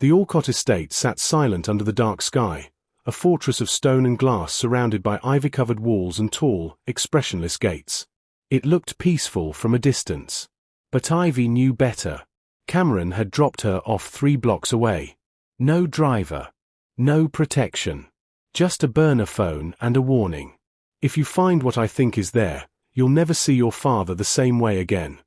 The Alcott estate sat silent under the dark sky, a fortress of stone and glass surrounded by ivy-covered walls and tall, expressionless gates. It looked peaceful from a distance. But Ivy knew better. Cameron had dropped her off 3 blocks away. No driver. No protection. Just a burner phone and a warning. If you find what I think is there, you'll never see your father the same way again.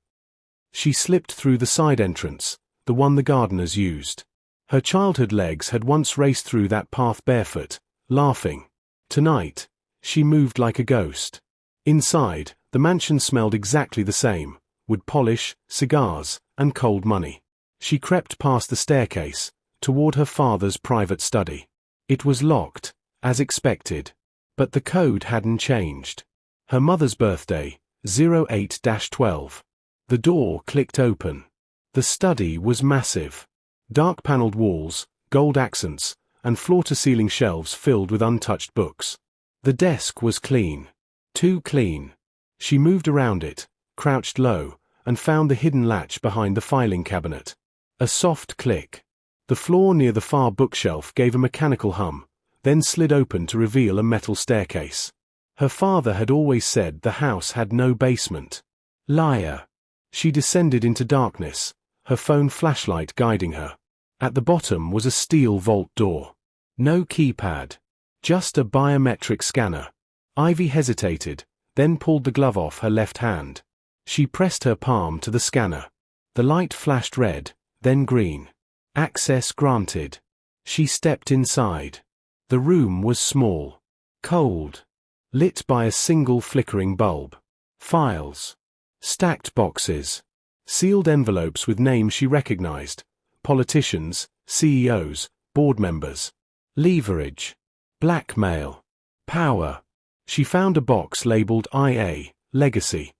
She slipped through the side entrance, the one the gardeners used. Her childhood legs had once raced through that path barefoot, laughing. Tonight, she moved like a ghost. Inside, the mansion smelled exactly the same, wood polish, cigars, and cold money. She crept past the staircase, toward her father's private study. It was locked, as expected. But the code hadn't changed. Her mother's birthday, 08-12. The door clicked open. The study was massive. Dark-paneled walls, gold accents, and floor-to-ceiling shelves filled with untouched books. The desk was clean. Too clean. She moved around it, crouched low, and found the hidden latch behind the filing cabinet. A soft click. The floor near the far bookshelf gave a mechanical hum, then slid open to reveal a metal staircase. Her father had always said the house had no basement. Liar. She descended into darkness, her phone flashlight guiding her. At the bottom was a steel vault door. No keypad. Just a biometric scanner. Ivy hesitated, then pulled the glove off her left hand. She pressed her palm to the scanner. The light flashed red, then green. Access granted. She stepped inside. The room was small. Cold. Lit by a single flickering bulb. Files. Stacked boxes. Sealed envelopes with names she recognized. Politicians, CEOs, board members. Leverage. Blackmail. Power. She found a box labeled IA, Legacy.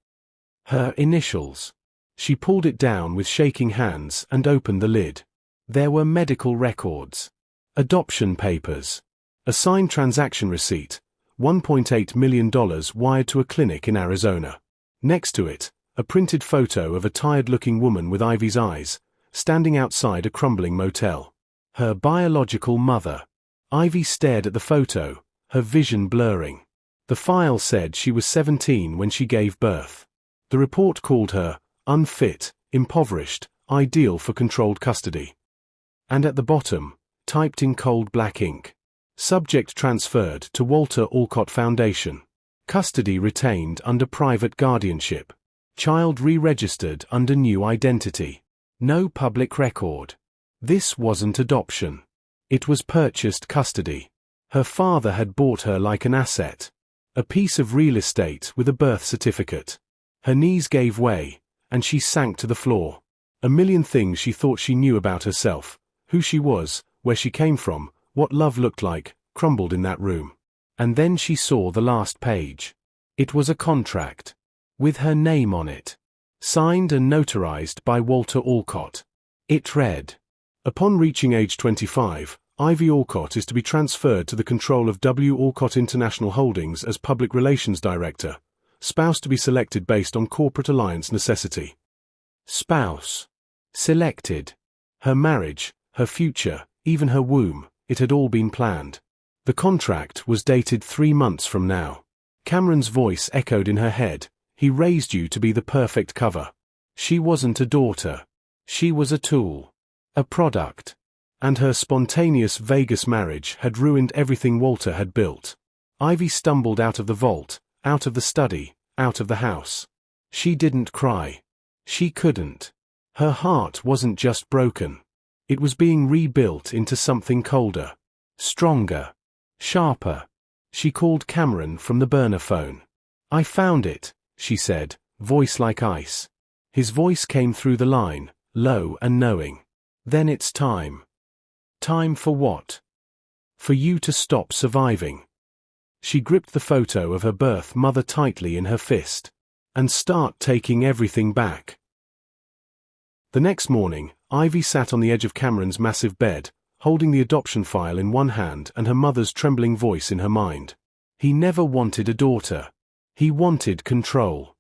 Her initials. She pulled it down with shaking hands and opened the lid. There were medical records. Adoption papers. A signed transaction receipt, $1.8 million wired to a clinic in Arizona. Next to it, a printed photo of a tired-looking woman with Ivy's eyes, standing outside a crumbling motel. Her biological mother. Ivy stared at the photo, her vision blurring. The file said she was 17 when she gave birth. The report called her unfit, impoverished, ideal for controlled custody. And at the bottom, typed in cold black ink, subject transferred to Walter Alcott Foundation. Custody retained under private guardianship. Child re-registered under new identity. No public record. This wasn't adoption. It was purchased custody. Her father had bought her like an asset. A piece of real estate with a birth certificate. Her knees gave way, and she sank to the floor. A million things she thought she knew about herself, who she was, where she came from, what love looked like, crumbled in that room. And then she saw the last page. It was a contract. With her name on it. Signed and notarized by Walter Alcott. It read, upon reaching age 25, Ivy Alcott is to be transferred to the control of W. Alcott International Holdings as Public Relations Director. Spouse to be selected based on corporate alliance necessity. Spouse. Selected. Her marriage, her future, even her womb, it had all been planned. The contract was dated 3 months from now. Cameron's voice echoed in her head. He raised you to be the perfect cover. She wasn't a daughter. She was a tool. A product. And her spontaneous Vegas marriage had ruined everything Walter had built. Ivy stumbled out of the vault, out of the study, out of the house. She didn't cry. She couldn't. Her heart wasn't just broken. It was being rebuilt into something colder. Stronger. Sharper. She called Cameron from the burner phone. I found it, she said, voice like ice. His voice came through the line, low and knowing. Then it's time. Time for what? For you to stop surviving. She gripped the photo of her birth mother tightly in her fist. And start taking everything back. The next morning, Ivy sat on the edge of Cameron's massive bed, holding the adoption file in one hand and her mother's trembling voice in her mind. He never wanted a daughter. He wanted control.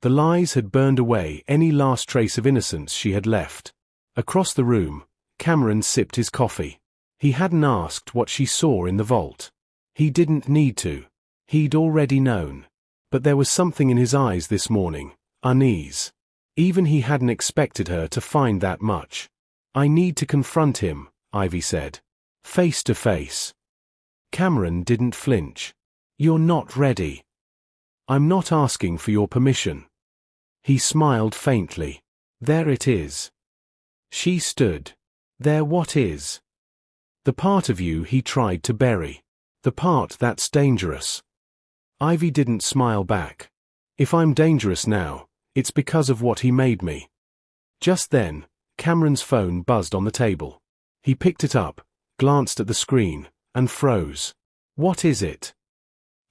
The lies had burned away any last trace of innocence she had left. Across the room, Cameron sipped his coffee. He hadn't asked what she saw in the vault. He didn't need to. He'd already known. But there was something in his eyes this morning, unease. Even he hadn't expected her to find that much. I need to confront him, Ivy said. Face to face. Cameron didn't flinch. You're not ready. I'm not asking for your permission. He smiled faintly. There it is. She stood. There what is? The part of you he tried to bury. The part that's dangerous. Ivy didn't smile back. If I'm dangerous now, it's because of what he made me. Just then, Cameron's phone buzzed on the table. He picked it up, glanced at the screen, and froze. What is it?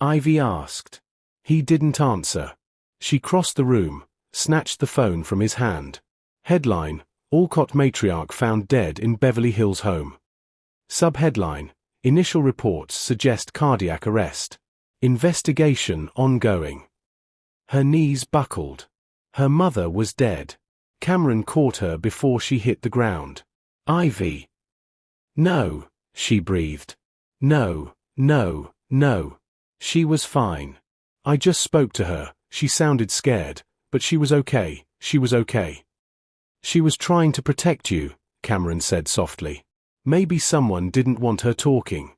Ivy asked. He didn't answer. She crossed the room, snatched the phone from his hand. Headline: Alcott matriarch found dead in Beverly Hills home. Subheadline: Initial reports suggest cardiac arrest. Investigation ongoing. Her knees buckled. Her mother was dead. Cameron caught her before she hit the ground. Ivy. No, she breathed. No, no, no. She was fine. I just spoke to her. She sounded scared, but she was okay. She was okay. She was trying to protect you, Cameron said softly. Maybe someone didn't want her talking.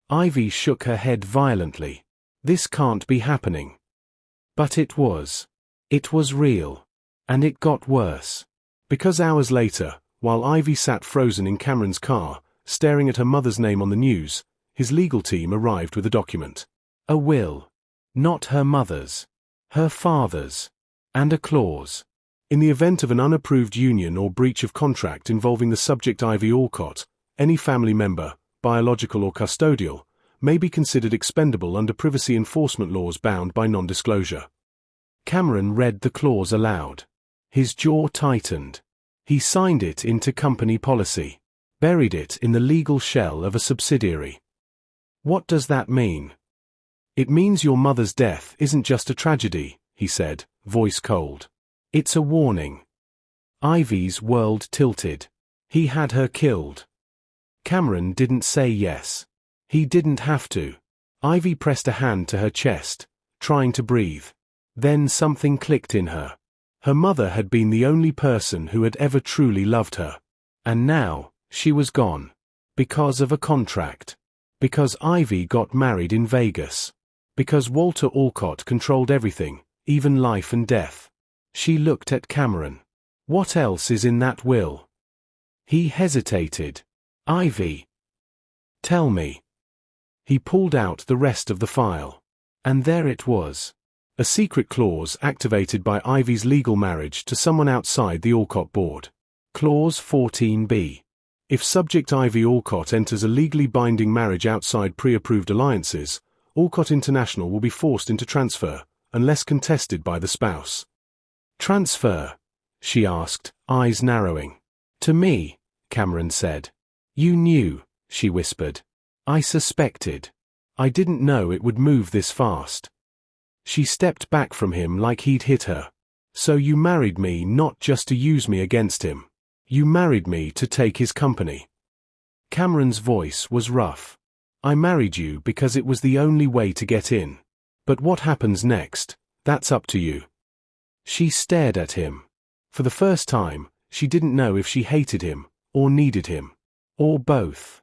Ivy shook her head violently. This can't be happening. But it was. It was real. And it got worse. Because hours later, while Ivy sat frozen in Cameron's car, staring at her mother's name on the news, his legal team arrived with a document. A will. Not her mother's. Her father's. And a clause. In the event of an unapproved union or breach of contract involving the subject Ivy Alcott, any family member, biological or custodial, may be considered expendable under privacy enforcement laws bound by non-disclosure. Cameron read the clause aloud. His jaw tightened. He signed it into company policy. Buried it in the legal shell of a subsidiary. What does that mean? It means your mother's death isn't just a tragedy, he said, voice cold. It's a warning. Ivy's world tilted. He had her killed. Cameron didn't say yes. He didn't have to. Ivy pressed a hand to her chest, trying to breathe. Then something clicked in her. Her mother had been the only person who had ever truly loved her. And now, she was gone. Because of a contract. Because Ivy got married in Vegas. Because Walter Alcott controlled everything, even life and death. She looked at Cameron. What else is in that will? He hesitated. Ivy. Tell me. He pulled out the rest of the file. And there it was. A secret clause activated by Ivy's legal marriage to someone outside the Alcott board. Clause 14b. If subject Ivy Alcott enters a legally binding marriage outside pre-approved alliances, Alcott International will be forced into transfer, unless contested by the spouse. Transfer? She asked, eyes narrowing. To me, Cameron said. You knew, she whispered. I suspected. I didn't know it would move this fast. She stepped back from him like he'd hit her. So you married me not just to use me against him. You married me to take his company. Cameron's voice was rough. I married you because it was the only way to get in. But what happens next, that's up to you. She stared at him. For the first time, she didn't know if she hated him, or needed him, or both.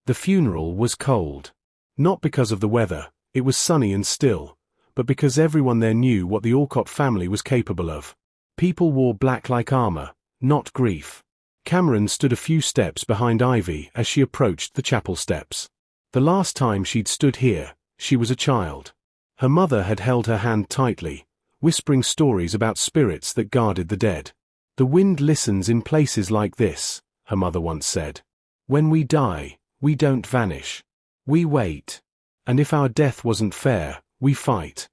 The funeral was cold. Not because of the weather, it was sunny and still, but because everyone there knew what the Alcott family was capable of. People wore black like armor, not grief. Cameron stood a few steps behind Ivy as she approached the chapel steps. The last time she'd stood here, she was a child. Her mother had held her hand tightly, whispering stories about spirits that guarded the dead. The wind listens in places like this, her mother once said. When we die, we don't vanish. We wait. And if our death wasn't fair, we fight.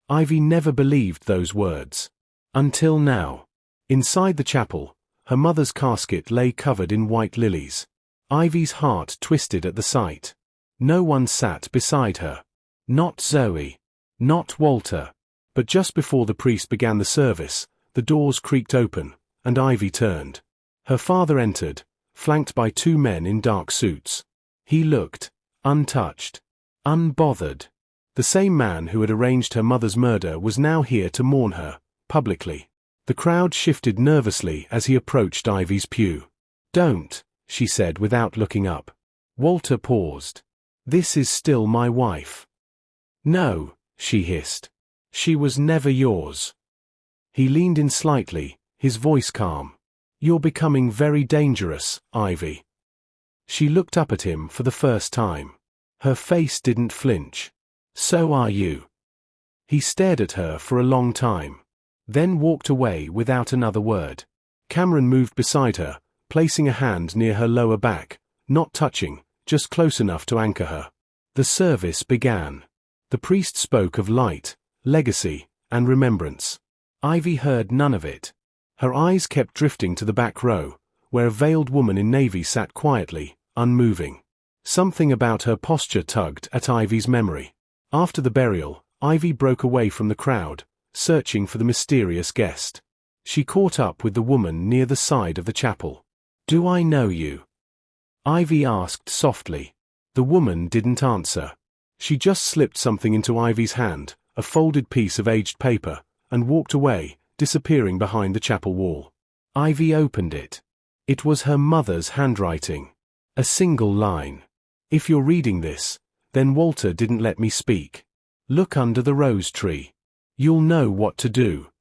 Ivy never believed those words. Until now. Inside the chapel, her mother's casket lay covered in white lilies. Ivy's heart twisted at the sight. No one sat beside her. Not Zoe. Not Walter. But just before the priest began the service, the doors creaked open, and Ivy turned. Her father entered, flanked by 2 men in dark suits. He looked untouched, unbothered. The same man who had arranged her mother's murder was now here to mourn her, publicly. The crowd shifted nervously as he approached Ivy's pew. "Don't," she said without looking up. Walter paused. "This is still my wife." "No," she hissed. "She was never yours." He leaned in slightly, his voice calm. "You're becoming very dangerous, Ivy." She looked up at him for the first time. Her face didn't flinch. "So are you." He stared at her for a long time, then walked away without another word. Cameron moved beside her, placing a hand near her lower back, not touching, just close enough to anchor her. The service began. The priest spoke of light, legacy, and remembrance. Ivy heard none of it. Her eyes kept drifting to the back row, where a veiled woman in navy sat quietly, unmoving. Something about her posture tugged at Ivy's memory. After the burial, Ivy broke away from the crowd, searching for the mysterious guest. She caught up with the woman near the side of the chapel. "Do I know you?" Ivy asked softly. The woman didn't answer. She just slipped something into Ivy's hand, a folded piece of aged paper, and walked away, disappearing behind the chapel wall. Ivy opened it. It was her mother's handwriting. A single line. "If you're reading this, then Walter didn't let me speak. Look under the rose tree. You'll know what to do."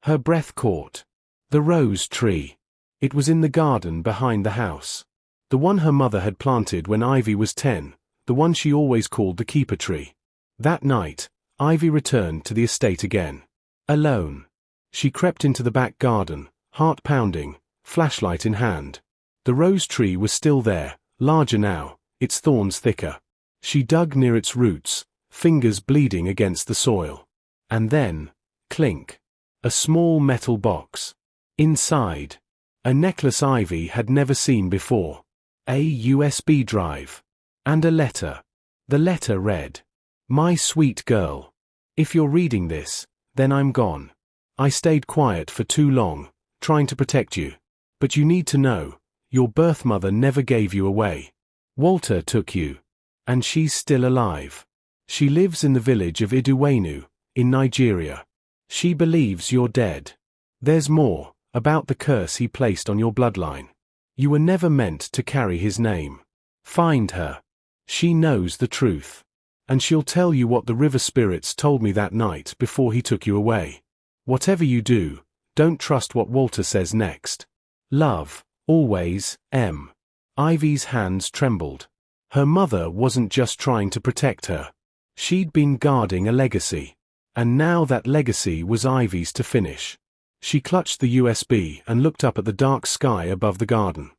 Her breath caught. The rose tree. It was in the garden behind the house. The one her mother had planted when Ivy was 10, the one she always called the keeper tree. That night, Ivy returned to the estate again. Alone. She crept into the back garden, heart pounding, flashlight in hand. The rose tree was still there, larger now, its thorns thicker. She dug near its roots, fingers bleeding against the soil. And then, clink. A small metal box. Inside, a necklace Ivy had never seen before. A USB drive. And a letter. The letter read, "My sweet girl. If you're reading this, then I'm gone. I stayed quiet for too long, trying to protect you. But you need to know, your birth mother never gave you away. Walter took you. And she's still alive. She lives in the village of Iduwenu, in Nigeria. She believes you're dead. There's more, about the curse he placed on your bloodline. You were never meant to carry his name. Find her. She knows the truth. And she'll tell you what the river spirits told me that night before he took you away. Whatever you do, don't trust what Walter says next. Love, always, M." Ivy's hands trembled. Her mother wasn't just trying to protect her. She'd been guarding a legacy. And now that legacy was Ivy's to finish. She clutched the USB and looked up at the dark sky above the garden.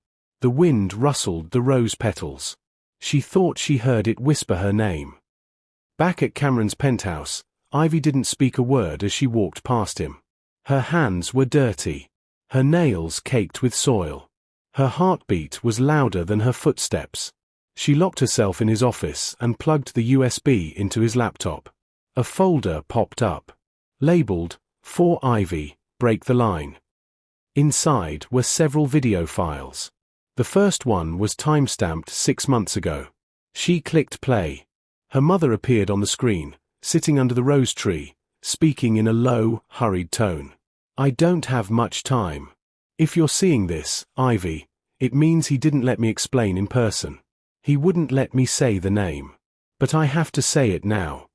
The wind rustled the rose petals. She thought she heard it whisper her name. Back at Cameron's penthouse, Ivy didn't speak a word as she walked past him. Her hands were dirty. Her nails caked with soil. Her heartbeat was louder than her footsteps. She locked herself in his office and plugged the USB into his laptop. A folder popped up. Labeled, "For Ivy, Break the Line." Inside were several video files. The first one was timestamped 6 months ago. She clicked play. Her mother appeared on the screen, sitting under the rose tree, speaking in a low, hurried tone. "I don't have much time. If you're seeing this, Ivy, it means he didn't let me explain in person. He wouldn't let me say the name. But I have to say it now."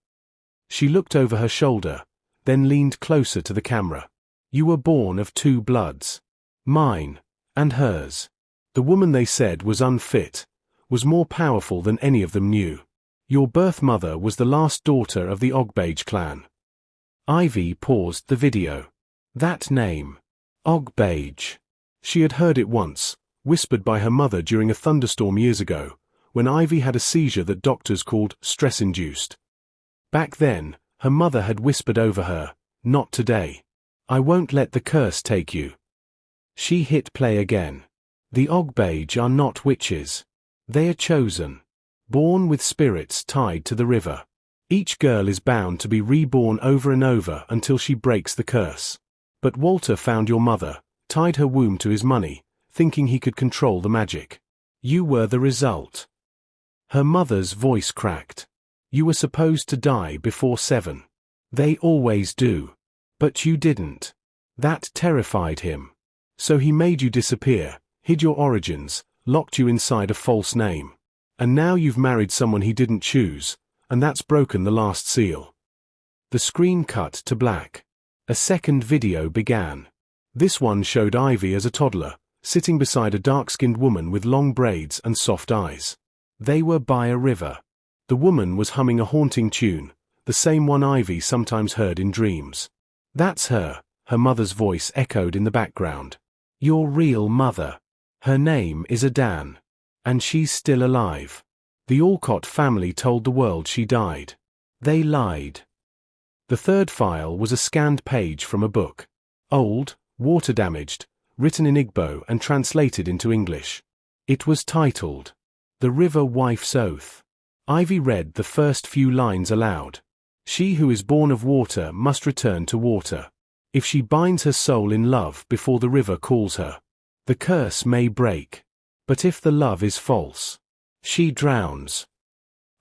She looked over her shoulder, then leaned closer to the camera. "You were born of 2 bloods. Mine, and hers. The woman they said was unfit, was more powerful than any of them knew. Your birth mother was the last daughter of the Ogbage clan." Ivy paused the video. That name. Ogbage. She had heard it once, whispered by her mother during a thunderstorm years ago, when Ivy had a seizure that doctors called stress-induced. Back then, her mother had whispered over her, "Not today. I won't let the curse take you." She hit play again. The Ogbage are not witches. They are chosen. Born with spirits tied to the river. Each girl is bound to be reborn over and over until she breaks the curse. But Walter found your mother, tied her womb to his money, thinking he could control the magic. You were the result. Her mother's voice cracked. You were supposed to die before 7. They always do. But you didn't. That terrified him. So he made you disappear, hid your origins, locked you inside a false name. And now you've married someone he didn't choose, and that's broken the last seal. The screen cut to black. A second video began. This one showed Ivy as a toddler, sitting beside a dark-skinned woman with long braids and soft eyes. They were by a river. The woman was humming a haunting tune, the same one Ivy sometimes heard in dreams. That's her mother's voice echoed in the background. Your real mother. Her name is Adan. And she's still alive. The Alcott family told the world she died. They lied. The third file was a scanned page from a book. Old, water-damaged, written in Igbo and translated into English. It was titled, The River Wife's Oath. Ivy read the first few lines aloud. She who is born of water must return to water. If she binds her soul in love before the river calls her, the curse may break. But if the love is false, she drowns.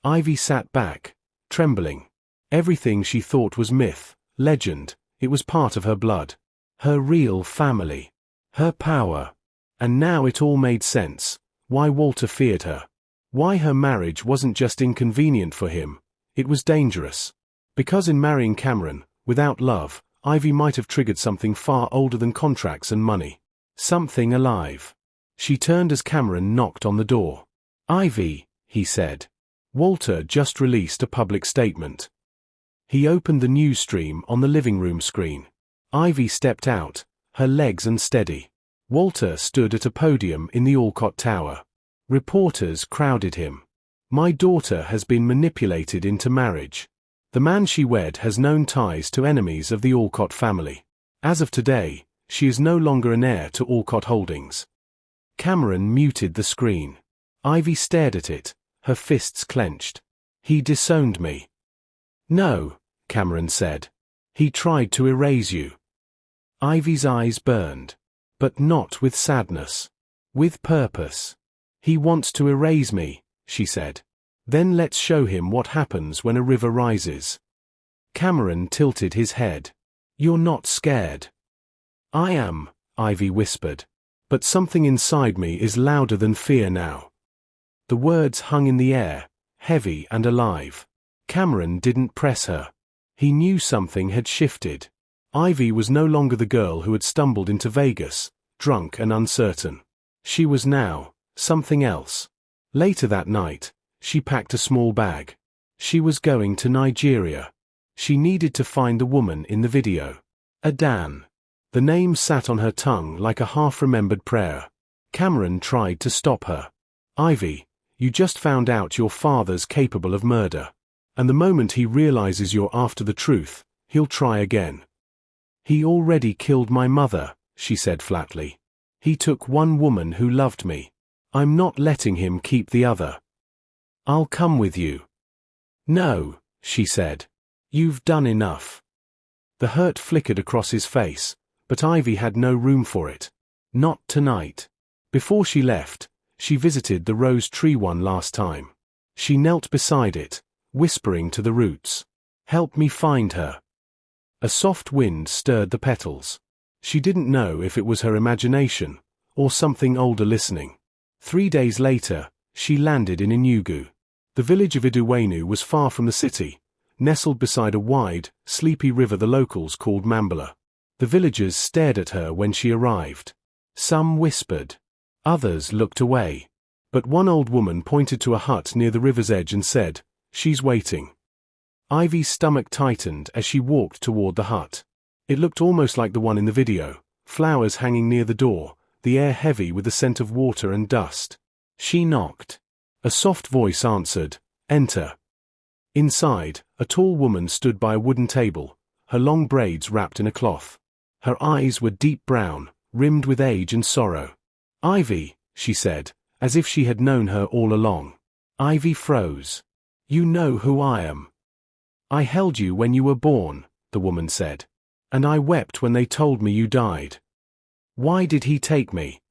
Ivy sat back, trembling. Everything she thought was myth, legend, it was part of her blood. Her real family. Her power. And now it all made sense. Why Walter feared her. Why her marriage wasn't just inconvenient for him, it was dangerous. Because in marrying Cameron, without love, Ivy might have triggered something far older than contracts and money. Something alive. She turned as Cameron knocked on the door. Ivy, he said. Walter just released a public statement. He opened the news stream on the living room screen. Ivy stepped out, her legs unsteady. Walter stood at a podium in the Alcott Tower. Reporters crowded him. My daughter has been manipulated into marriage. The man she wed has known ties to enemies of the Alcott family. As of today, she is no longer an heir to Alcott Holdings. Cameron muted the screen. Ivy stared at it, her fists clenched. He disowned me. No, Cameron said. He tried to erase you. Ivy's eyes burned. But not with sadness. With purpose. He wants to erase me, she said. Then let's show him what happens when a river rises. Cameron tilted his head. You're not scared. I am, Ivy whispered. But something inside me is louder than fear now. The words hung in the air, heavy and alive. Cameron didn't press her. He knew something had shifted. Ivy was no longer the girl who had stumbled into Vegas, drunk and uncertain. She was now something else. Later that night, she packed a small bag. She was going to Nigeria. She needed to find the woman in the video. Adan. The name sat on her tongue like a half-remembered prayer. Cameron tried to stop her. Ivy, you just found out your father's capable of murder. And the moment he realizes you're after the truth, he'll try again. He already killed my mother, she said flatly. He took one woman who loved me. I'm not letting him keep the other. I'll come with you. No, she said. You've done enough. The hurt flickered across his face, but Ivy had no room for it. Not tonight. Before she left, she visited the rose tree one last time. She knelt beside it, whispering to the roots. Help me find her. A soft wind stirred the petals. She didn't know if it was her imagination, or something older listening. 3 days later, she landed in Enugu. The village of Iduwenu was far from the city, nestled beside a wide, sleepy river the locals called Mambala. The villagers stared at her when she arrived. Some whispered. Others looked away. But one old woman pointed to a hut near the river's edge and said, "She's waiting." Ivy's stomach tightened as she walked toward the hut. It looked almost like the one in the video, flowers hanging near the door, the air heavy with the scent of water and dust. She knocked. A soft voice answered, "Enter." Inside, a tall woman stood by a wooden table, her long braids wrapped in a cloth. Her eyes were deep brown, rimmed with age and sorrow. "Ivy," she said, as if she had known her all along. Ivy froze. "You know who I am." "I held you when you were born," the woman said. "And I wept when they told me you died." "Why did he take me?"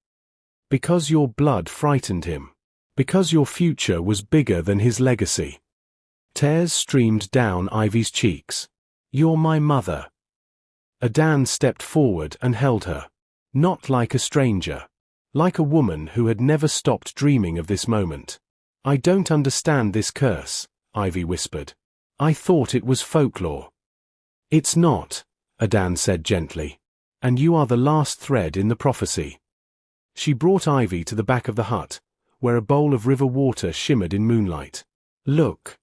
Because your blood frightened him. Because your future was bigger than his legacy. Tears streamed down Ivy's cheeks. You're my mother. Adan stepped forward and held her. Not like a stranger. Like a woman who had never stopped dreaming of this moment. I don't understand this curse, Ivy whispered. I thought it was folklore. It's not, Adan said gently. And you are the last thread in the prophecy. She brought Ivy to the back of the hut, where a bowl of river water shimmered in moonlight. Look.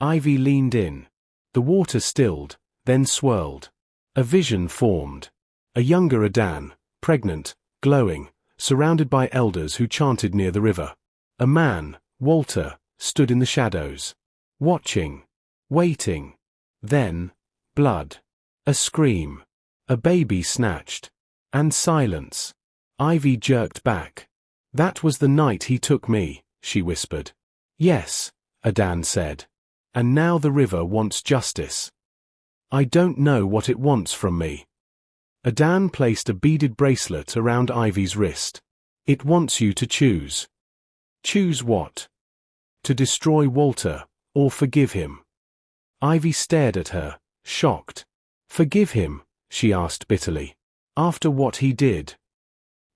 Ivy leaned in. The water stilled, then swirled. A vision formed. A younger Adan, pregnant, glowing, surrounded by elders who chanted near the river. A man, Walter, stood in the shadows. Watching. Waiting. Then, blood. A scream. A baby snatched. And silence. Ivy jerked back. That was the night he took me, she whispered. Yes, Adan said. And now the river wants justice. I don't know what it wants from me. Adan placed a beaded bracelet around Ivy's wrist. It wants you to choose. Choose what? To destroy Walter, or forgive him. Ivy stared at her, shocked. Forgive him, she asked bitterly. After what he did.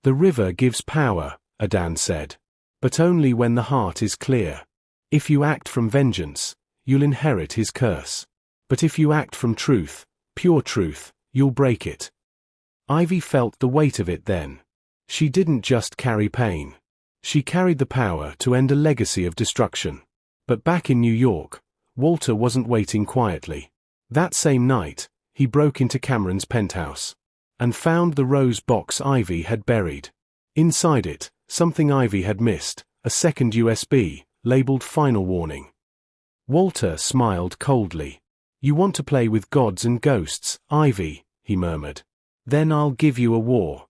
The river gives power, Adan said. But only when the heart is clear. If you act from vengeance, you'll inherit his curse. But if you act from truth, pure truth, you'll break it. Ivy felt the weight of it then. She didn't just carry pain. She carried the power to end a legacy of destruction. But back in New York, Walter wasn't waiting quietly. That same night, he broke into Cameron's penthouse. And found the rose box Ivy had buried. Inside it, something Ivy had missed, a second USB, labeled Final Warning. Walter smiled coldly. You want to play with gods and ghosts, Ivy, he murmured. Then I'll give you a war.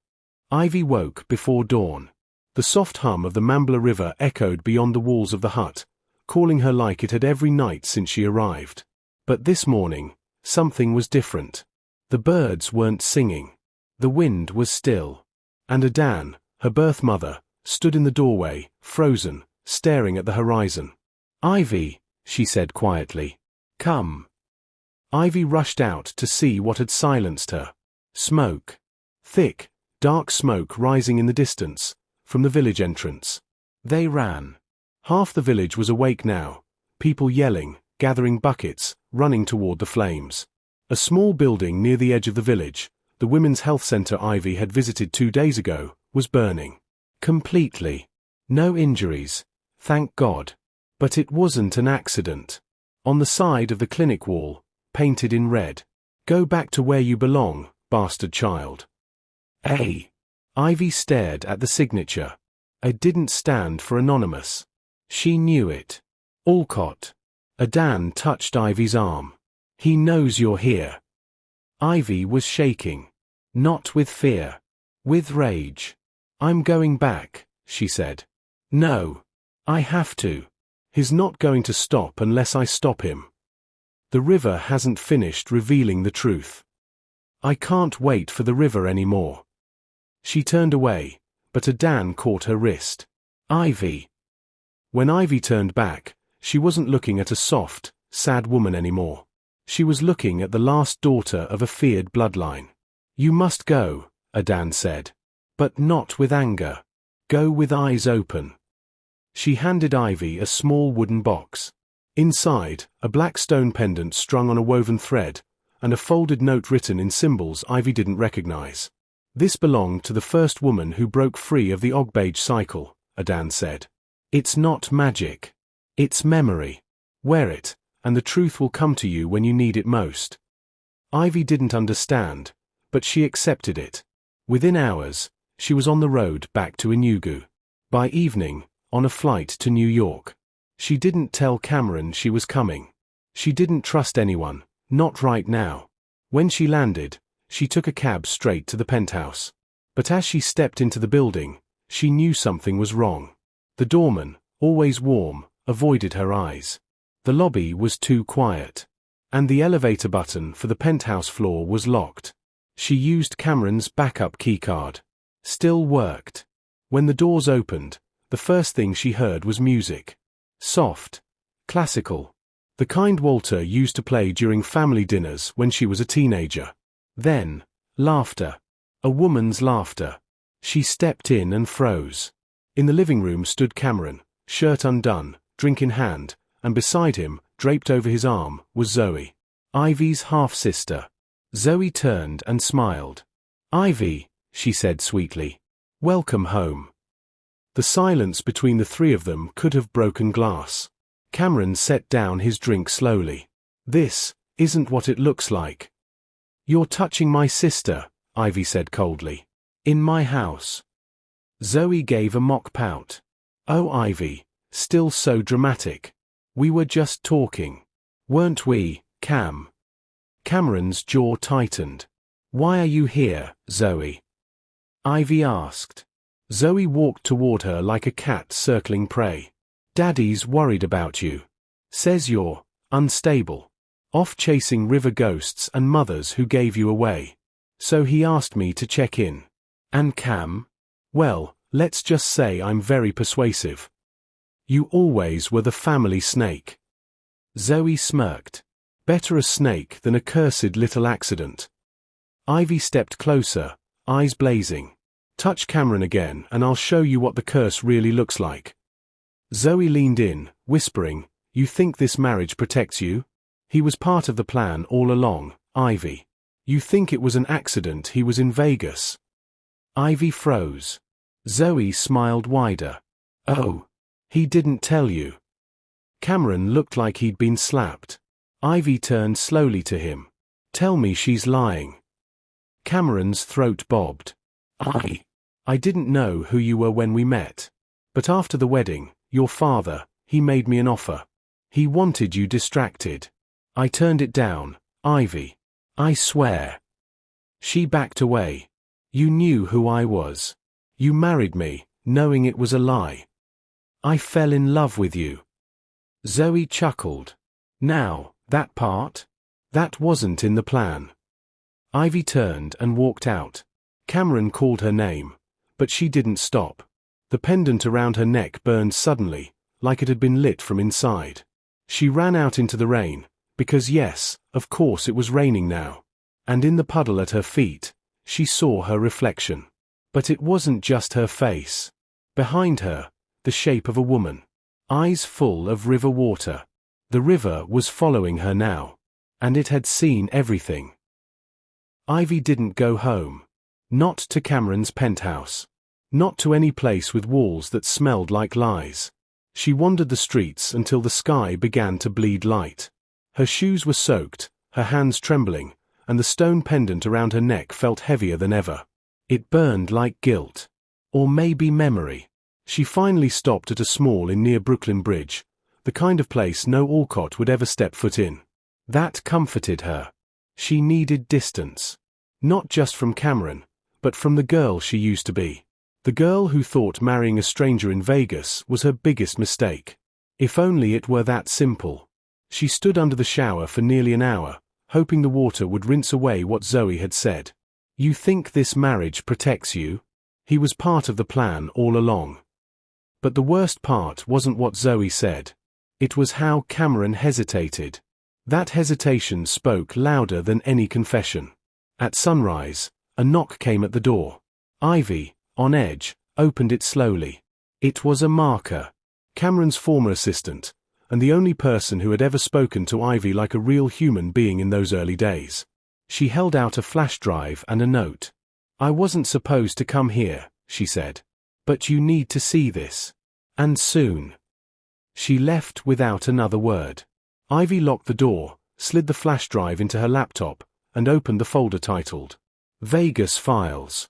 Ivy woke before dawn. The soft hum of the Mambla River echoed beyond the walls of the hut, calling her like it had every night since she arrived. But this morning, something was different. The birds weren't singing. The wind was still. And Adan, her birth mother, stood in the doorway, frozen, staring at the horizon. Ivy, she said quietly. Come. Ivy rushed out to see what had silenced her. Smoke. Thick, dark smoke rising in the distance, from the village entrance. They ran. Half the village was awake now, people yelling, gathering buckets, running toward the flames. A small building near the edge of the village, the women's health center Ivy had visited 2 days ago, was burning. Completely. No injuries, thank God. But it wasn't an accident. On the side of the clinic wall, painted in red. Go back to where you belong, bastard child. A. Ivy stared at the signature. It didn't stand for anonymous. She knew it. Alcott. Adan touched Ivy's arm. He knows you're here. Ivy was shaking. Not with fear. With rage. I'm going back, she said. No. I have to. He's not going to stop unless I stop him. The river hasn't finished revealing the truth. I can't wait for the river anymore. She turned away, but Adan caught her wrist. Ivy. When Ivy turned back, she wasn't looking at a soft, sad woman anymore. She was looking at the last daughter of a feared bloodline. You must go, Adan said. But not with anger. Go with eyes open. She handed Ivy a small wooden box. Inside, a black stone pendant strung on a woven thread, and a folded note written in symbols Ivy didn't recognize. This belonged to the first woman who broke free of the Ogbage cycle, Adan said. It's not magic. It's memory. Wear it, and the truth will come to you when you need it most. Ivy didn't understand, but she accepted it. Within hours, she was on the road back to Enugu. By evening, on a flight to New York. She didn't tell Cameron she was coming. She didn't trust anyone, not right now. When she landed, she took a cab straight to the penthouse. But as she stepped into the building, she knew something was wrong. The doorman, always warm, avoided her eyes. The lobby was too quiet. And the elevator button for the penthouse floor was locked. She used Cameron's backup keycard. Still worked. When the doors opened, the first thing she heard was music. Soft, classical. The kind Walter used to play during family dinners when she was a teenager. Then, laughter. A woman's laughter. She stepped in and froze. In the living room stood Cameron, shirt undone, drink in hand, and beside him, draped over his arm, was Zoe. Ivy's half-sister. Zoe turned and smiled. "Ivy," she said sweetly. "Welcome home." The silence between the three of them could have broken glass. Cameron set down his drink slowly. "This isn't what it looks like." "You're touching my sister," Ivy said coldly. "In my house." Zoe gave a mock pout. "Oh, Ivy, still so dramatic. We were just talking. Weren't we, Cam?" Cameron's jaw tightened. "Why are you here, Zoe?" Ivy asked. Zoe walked toward her like a cat circling prey. "Daddy's worried about you. Says you're unstable. Off chasing river ghosts and mothers who gave you away. So he asked me to check in. And Cam? Well, let's just say I'm very persuasive. You always were the family snake." Zoe smirked. "Better a snake than a cursed little accident." Ivy stepped closer, eyes blazing. "Touch Cameron again and I'll show you what the curse really looks like." Zoe leaned in, whispering, "You think this marriage protects you? He was part of the plan all along, Ivy. You think it was an accident he was in Vegas?" Ivy froze. Zoe smiled wider. "Oh, he didn't tell you." Cameron looked like he'd been slapped. Ivy turned slowly to him. "Tell me she's lying." Cameron's throat bobbed. I didn't know who you were when we met. But after the wedding, your father, he made me an offer. He wanted you distracted. I turned it down, Ivy. I swear." She backed away. "You knew who I was. You married me, knowing it was a lie. I fell in love with you." Zoe chuckled. "Now, that part? That wasn't in the plan." Ivy turned and walked out. Cameron called her name, but she didn't stop. The pendant around her neck burned suddenly, like it had been lit from inside. She ran out into the rain, because yes, of course it was raining now. And in the puddle at her feet, she saw her reflection. But it wasn't just her face. Behind her, the shape of a woman. Eyes full of river water. The river was following her now. And it had seen everything. Ivy didn't go home. Not to Cameron's penthouse. Not to any place with walls that smelled like lies. She wandered the streets until the sky began to bleed light. Her shoes were soaked, her hands trembling, and the stone pendant around her neck felt heavier than ever. It burned like guilt. Or maybe memory. She finally stopped at a small inn near Brooklyn Bridge, the kind of place no Alcott would ever step foot in. That comforted her. She needed distance. Not just from Cameron, but from the girl she used to be. The girl who thought marrying a stranger in Vegas was her biggest mistake. If only it were that simple. She stood under the shower for nearly an hour, hoping the water would rinse away what Zoe had said. "You think this marriage protects you? He was part of the plan all along." But the worst part wasn't what Zoe said. It was how Cameron hesitated. That hesitation spoke louder than any confession. At sunrise, a knock came at the door. Ivy, on edge, opened it slowly. It was a marker. Cameron's former assistant, and the only person who had ever spoken to Ivy like a real human being in those early days. She held out a flash drive and a note. "I wasn't supposed to come here," she said. "But you need to see this. And soon." She left without another word. Ivy locked the door, slid the flash drive into her laptop, and opened the folder titled Vegas Files.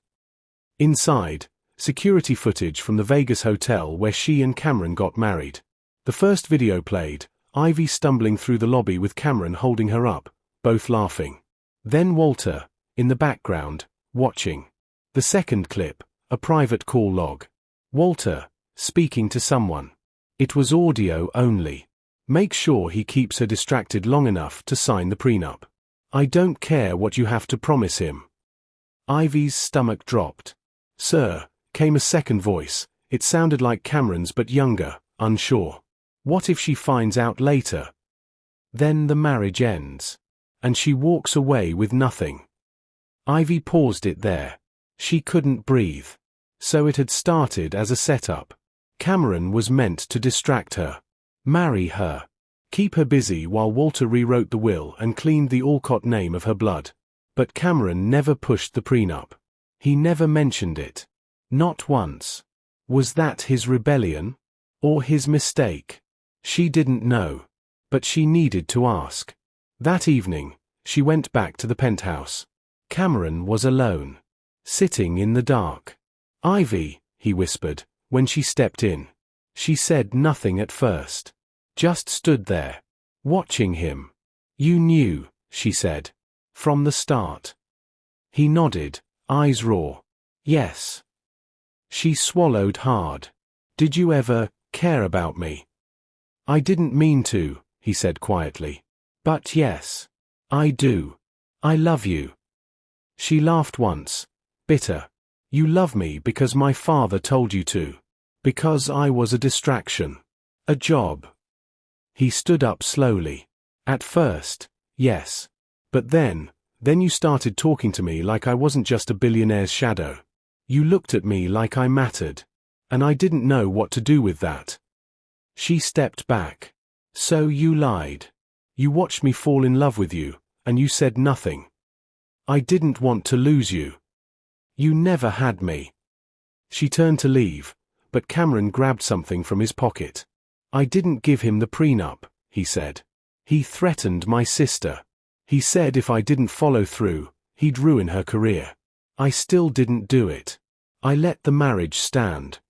Inside, security footage from the Vegas hotel where she and Cameron got married. The first video played, Ivy stumbling through the lobby with Cameron holding her up, both laughing. Then Walter, in the background, watching. The second clip, a private call log. Walter, speaking to someone. It was audio only. Make sure he keeps her distracted long enough to sign the prenup. "I don't care what you have to promise him." Ivy's stomach dropped. "Sir, came a second voice. It sounded like Cameron's but younger, unsure. What if she finds out later? Then the marriage ends. And she walks away with nothing. Ivy paused it there. She couldn't breathe. So it had started as a setup. Cameron was meant to distract her. Marry her. Keep her busy while Walter rewrote the will and cleaned the Alcott name of her blood. But Cameron never pushed the prenup. He never mentioned it. Not once. Was that his rebellion? Or his mistake? She didn't know. But she needed to ask. That evening, she went back to the penthouse. Cameron was alone. Sitting in the dark. "Ivy," he whispered, when she stepped in. She said nothing at first. Just stood there. Watching him. "You knew," she said. "From the start." He nodded, eyes raw. "Yes." She swallowed hard. "Did you ever care about me?" "I didn't mean to," he said quietly. "But yes. I do. I love you." She laughed once. Bitter. "You love me because my father told you to. Because I was a distraction. A job." He stood up slowly. "At first, yes. But then you started talking to me like I wasn't just a billionaire's shadow. You looked at me like I mattered. And I didn't know what to do with that." She stepped back. "So you lied. You watched me fall in love with you, and you said nothing. I didn't want to lose you. You never had me." She turned to leave, but Cameron grabbed something from his pocket. "I didn't give him the prenup," he said. "He threatened my sister. He said if I didn't follow through, he'd ruin her career. I still didn't do it. I let the marriage stand."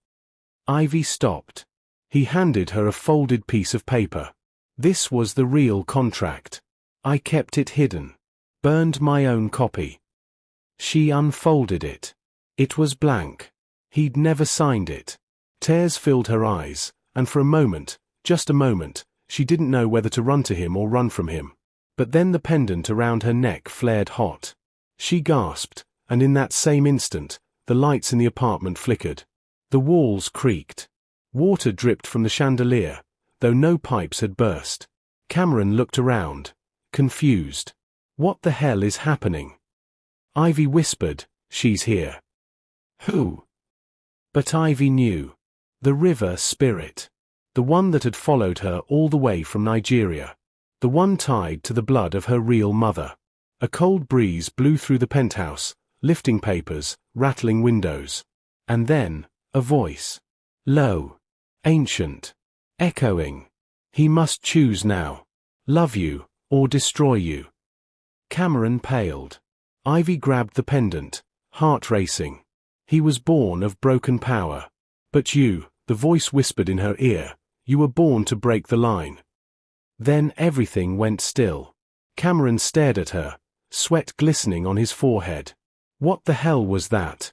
Ivy stopped. He handed her a folded piece of paper. "This was the real contract. I kept it hidden. Burned my own copy." She unfolded it. It was blank. He'd never signed it. Tears filled her eyes, and for a moment, just a moment, she didn't know whether to run to him or run from him. But then the pendant around her neck flared hot. She gasped, and in that same instant, the lights in the apartment flickered. The walls creaked. Water dripped from the chandelier, though no pipes had burst. Cameron looked around, confused. What the hell is happening? Ivy whispered, "She's here." Who? But Ivy knew. The river spirit. The one that had followed her all the way from Nigeria. The one tied to the blood of her real mother. A cold breeze blew through the penthouse, lifting papers, rattling windows. And then, a voice. Low. Ancient. Echoing. He must choose now. Love you, or destroy you. Cameron paled. Ivy grabbed the pendant, heart racing. He was born of broken power. But you, the voice whispered in her ear, you were born to break the line. Then everything went still. Cameron stared at her, sweat glistening on his forehead. What the hell was that?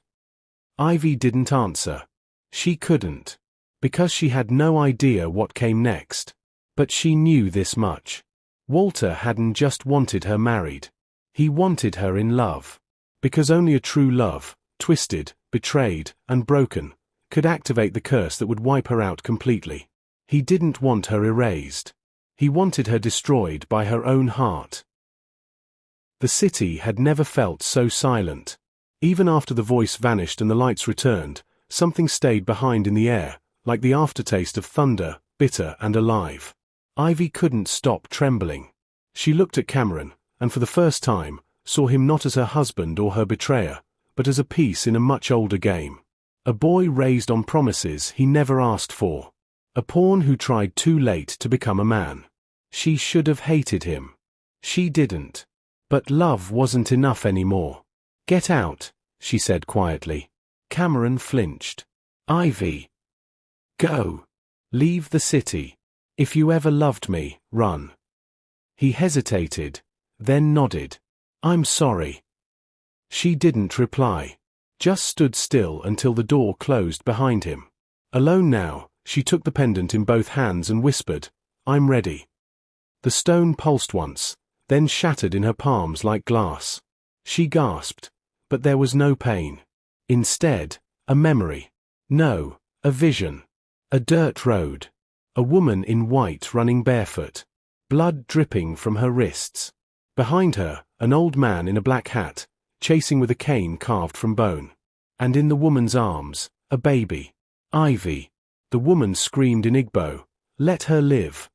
Ivy didn't answer. She couldn't. Because she had no idea what came next. But she knew this much. Walter hadn't just wanted her married. He wanted her in love. Because only a true love, twisted, betrayed, and broken, could activate the curse that would wipe her out completely. He didn't want her erased. He wanted her destroyed by her own heart. The city had never felt so silent. Even after the voice vanished and the lights returned, something stayed behind in the air, like the aftertaste of thunder, bitter and alive. Ivy couldn't stop trembling. She looked at Cameron, and for the first time, saw him not as her husband or her betrayer, but as a piece in a much older game. A boy raised on promises he never asked for. A pawn who tried too late to become a man. She should have hated him. She didn't. But love wasn't enough anymore. Get out, she said quietly. Cameron flinched. Ivy. Go. Leave the city. If you ever loved me, run. He hesitated, then nodded. I'm sorry. She didn't reply. Just stood still until the door closed behind him. Alone now, she took the pendant in both hands and whispered, I'm ready. The stone pulsed once, then shattered in her palms like glass. She gasped, but there was no pain. Instead, A memory. No, a vision. A dirt road. A woman in white running barefoot. Blood dripping from her wrists. Behind her, an old man in a black hat, chasing with a cane carved from bone. And in the woman's arms, a baby. Ivy. The woman screamed in Igbo, "Let her live."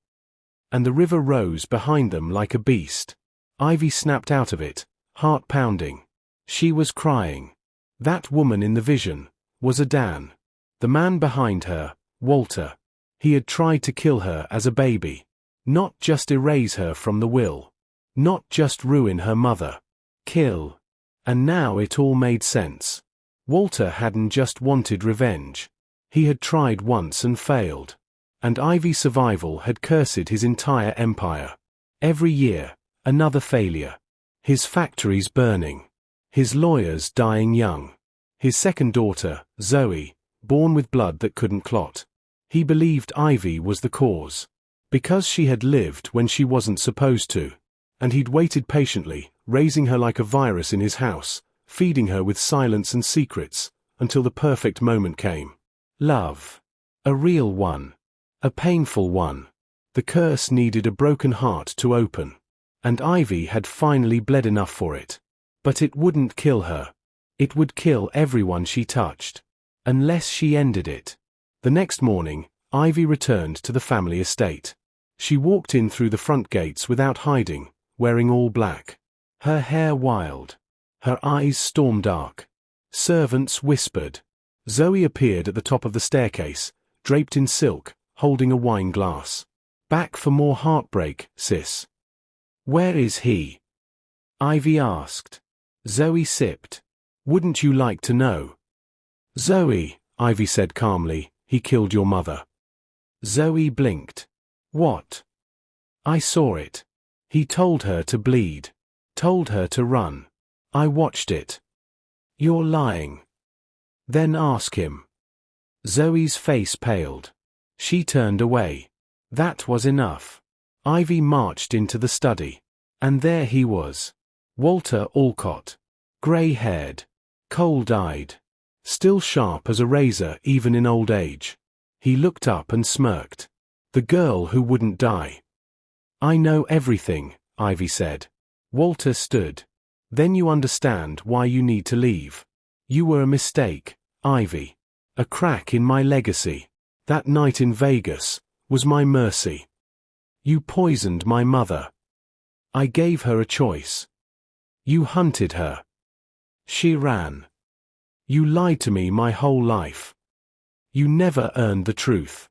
And the river rose behind them like a beast. Ivy snapped out of it, heart pounding. She was crying. That woman in the vision was Adan. The man behind her, Walter. He had tried to kill her as a baby. Not just erase her from the will. Not just ruin her mother. Kill. And now it all made sense. Walter hadn't just wanted revenge. He had tried once and failed. And Ivy's survival had cursed his entire empire. Every year, another failure. His factories burning. His lawyers dying young. His second daughter, Zoe, born with blood that couldn't clot. He believed Ivy was the cause. Because she had lived when she wasn't supposed to. And he'd waited patiently, raising her like a virus in his house, feeding her with silence and secrets, until the perfect moment came. Love. A real one. A painful one. The curse needed a broken heart to open. And Ivy had finally bled enough for it. But it wouldn't kill her. It would kill everyone she touched. Unless she ended it. The next morning, Ivy returned to the family estate. She walked in through the front gates without hiding, wearing all black. Her hair wild. Her eyes storm dark. Servants whispered. Zoe appeared at the top of the staircase, draped in silk, holding a wine glass. "Back for more heartbreak, sis." "Where is he?" Ivy asked. Zoe sipped. "Wouldn't you like to know?" "Zoe," Ivy said calmly, "he killed your mother." Zoe blinked. "What?" "I saw it. He told her to bleed. Told her to run. I watched it." "You're lying." "Then ask him." Zoe's face paled. She turned away. That was enough. Ivy marched into the study. And there he was. Walter Alcott. Grey-haired. Cold-eyed. Still sharp as a razor even in old age. He looked up and smirked. The girl who wouldn't die. "I know everything," Ivy said. Walter stood. "Then you understand why you need to leave. You were a mistake, Ivy. A crack in my legacy. That night in Vegas was my mercy. You poisoned my mother. I gave her a choice. You hunted her. She ran. You lied to me my whole life. You never earned the truth."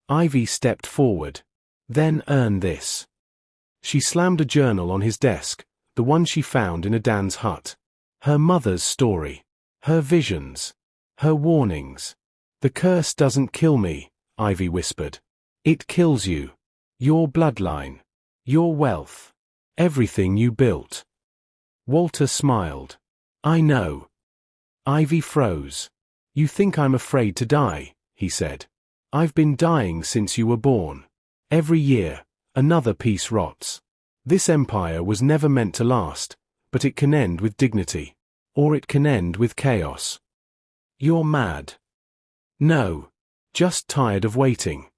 Ivy stepped forward. "Then earn this." She slammed a journal on his desk, the one she found in Adan's hut. Her mother's story. Her visions. Her warnings. "The curse doesn't kill me," Ivy whispered. "It kills you. Your bloodline. Your wealth. Everything you built." Walter smiled. "I know." Ivy froze. "You think I'm afraid to die," he said. "I've been dying since you were born. Every year, another piece rots. This empire was never meant to last, but it can end with dignity. Or it can end with chaos." "You're mad." "No. Just tired of waiting."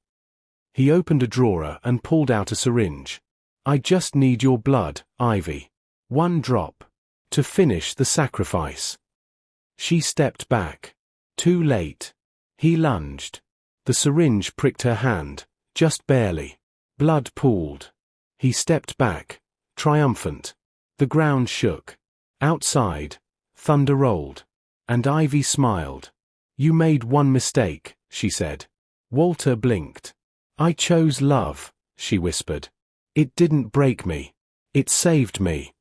He opened a drawer and pulled out a syringe. "I just need your blood, Ivy. One drop. To finish the sacrifice." She stepped back. Too late. He lunged. The syringe pricked her hand, just barely. Blood pooled. He stepped back, triumphant. The ground shook. Outside, thunder rolled. And Ivy smiled. "You made one mistake," she said. Walter blinked. "I chose love," she whispered. "It didn't break me. It saved me."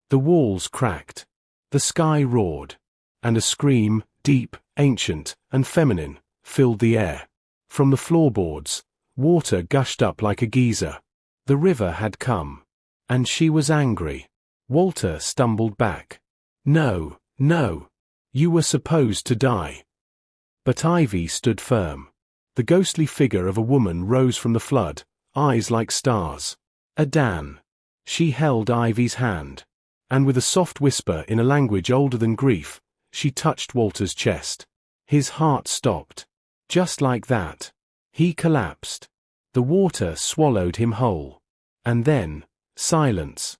The walls cracked. The sky roared. And a scream, deep, ancient, and feminine, filled the air. From the floorboards, water gushed up like a geyser. The river had come. And she was angry. Walter stumbled back. "No, no. You were supposed to die." But Ivy stood firm. The ghostly figure of a woman rose from the flood, eyes like stars. Adan. She held Ivy's hand. And with a soft whisper in a language older than grief, she touched Walter's chest. His heart stopped. Just like that. He collapsed. The water swallowed him whole. And then, silence.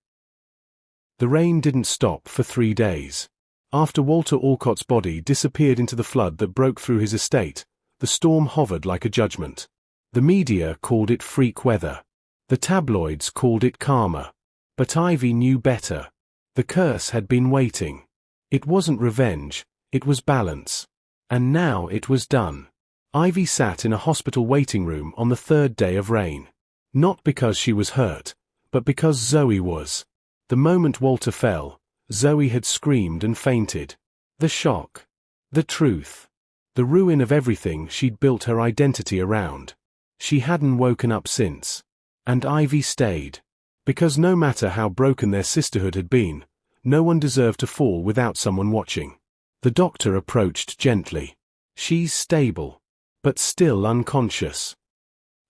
The rain didn't stop for 3 days. After Walter Alcott's body disappeared into the flood that broke through his estate, the storm hovered like a judgment. The media called it freak weather. The tabloids called it karma. But Ivy knew better. The curse had been waiting. It wasn't revenge, it was balance. And now it was done. Ivy sat in a hospital waiting room on the 3rd day of rain. Not because she was hurt, but because Zoe was. The moment Walter fell, Zoe had screamed and fainted. The shock. The truth. The ruin of everything she'd built her identity around. She hadn't woken up since. And Ivy stayed. Because no matter how broken their sisterhood had been, no one deserved to fall without someone watching. The doctor approached gently. She's stable. But still unconscious.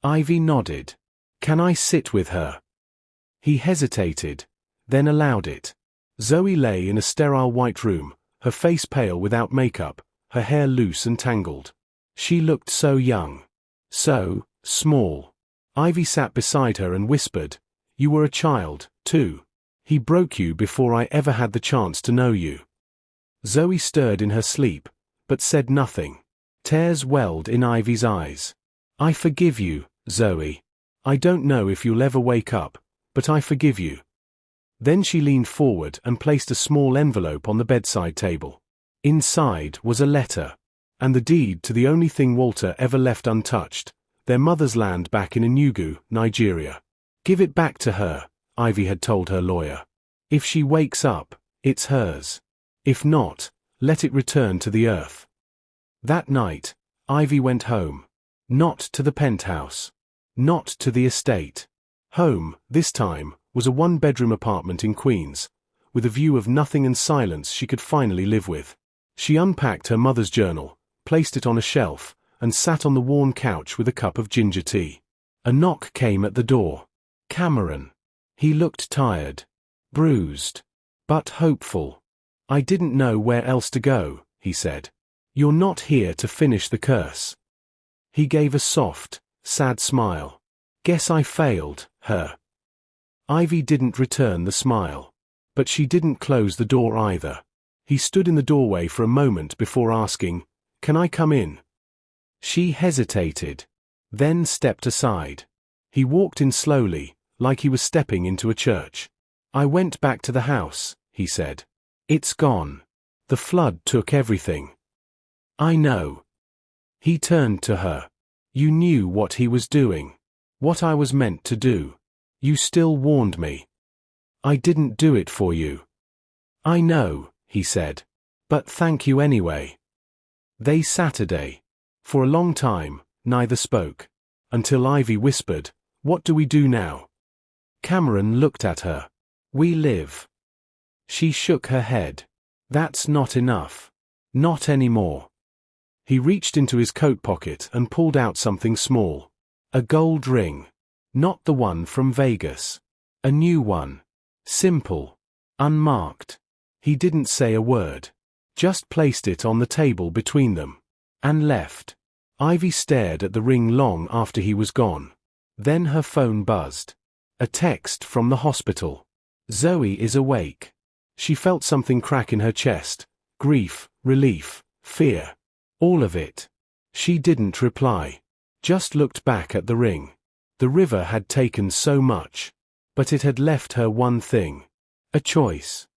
Ivy nodded. Can I sit with her? He hesitated, then allowed it. Zoe lay in a sterile white room, her face pale without makeup, her hair loose and tangled. She looked so young. So small. Ivy sat beside her and whispered, "You were a child, too. He broke you before I ever had the chance to know you." Zoe stirred in her sleep, but said nothing. Tears welled in Ivy's eyes. "I forgive you, Zoe. I don't know if you'll ever wake up, but I forgive you." Then she leaned forward and placed a small envelope on the bedside table. Inside was a letter. And the deed to the only thing Walter ever left untouched, their mother's land back in Enugu, Nigeria. "Give it back to her," Ivy had told her lawyer. "If she wakes up, it's hers. If not, let it return to the earth." That night, Ivy went home. Not to the penthouse. Not to the estate. Home, this time, was a 1-bedroom apartment in Queens, with a view of nothing and silence she could finally live with. She unpacked her mother's journal, placed it on a shelf, and sat on the worn couch with a cup of ginger tea. A knock came at the door. Cameron. He looked tired. Bruised. But hopeful. "I didn't know where else to go," he said. "You're not here to finish the curse." He gave a soft, sad smile. "Guess I failed her." Ivy didn't return the smile. But she didn't close the door either. He stood in the doorway for a moment before asking, "Can I come in?" She hesitated. Then stepped aside. He walked in slowly, like he was stepping into a church. "I went back to the house," he said. "It's gone. The flood took everything." "I know." He turned to her. "You knew what he was doing. What I was meant to do. You still warned me." "I didn't do it for you." "I know," he said. "But thank you anyway." They Saturday. For a long time, neither spoke. Until Ivy whispered, "What do we do now?" Cameron looked at her. "We live." She shook her head. "That's not enough. Not anymore." He reached into his coat pocket and pulled out something small. A gold ring. Not the one from Vegas. A new one. Simple. Unmarked. He didn't say a word. Just placed it on the table between them. And left. Ivy stared at the ring long after he was gone. Then her phone buzzed. A text from the hospital. "Zoe is awake." She felt something crack in her chest. Grief, relief, fear. All of it. She didn't reply. Just looked back at the ring. The river had taken so much. But it had left her one thing. A choice.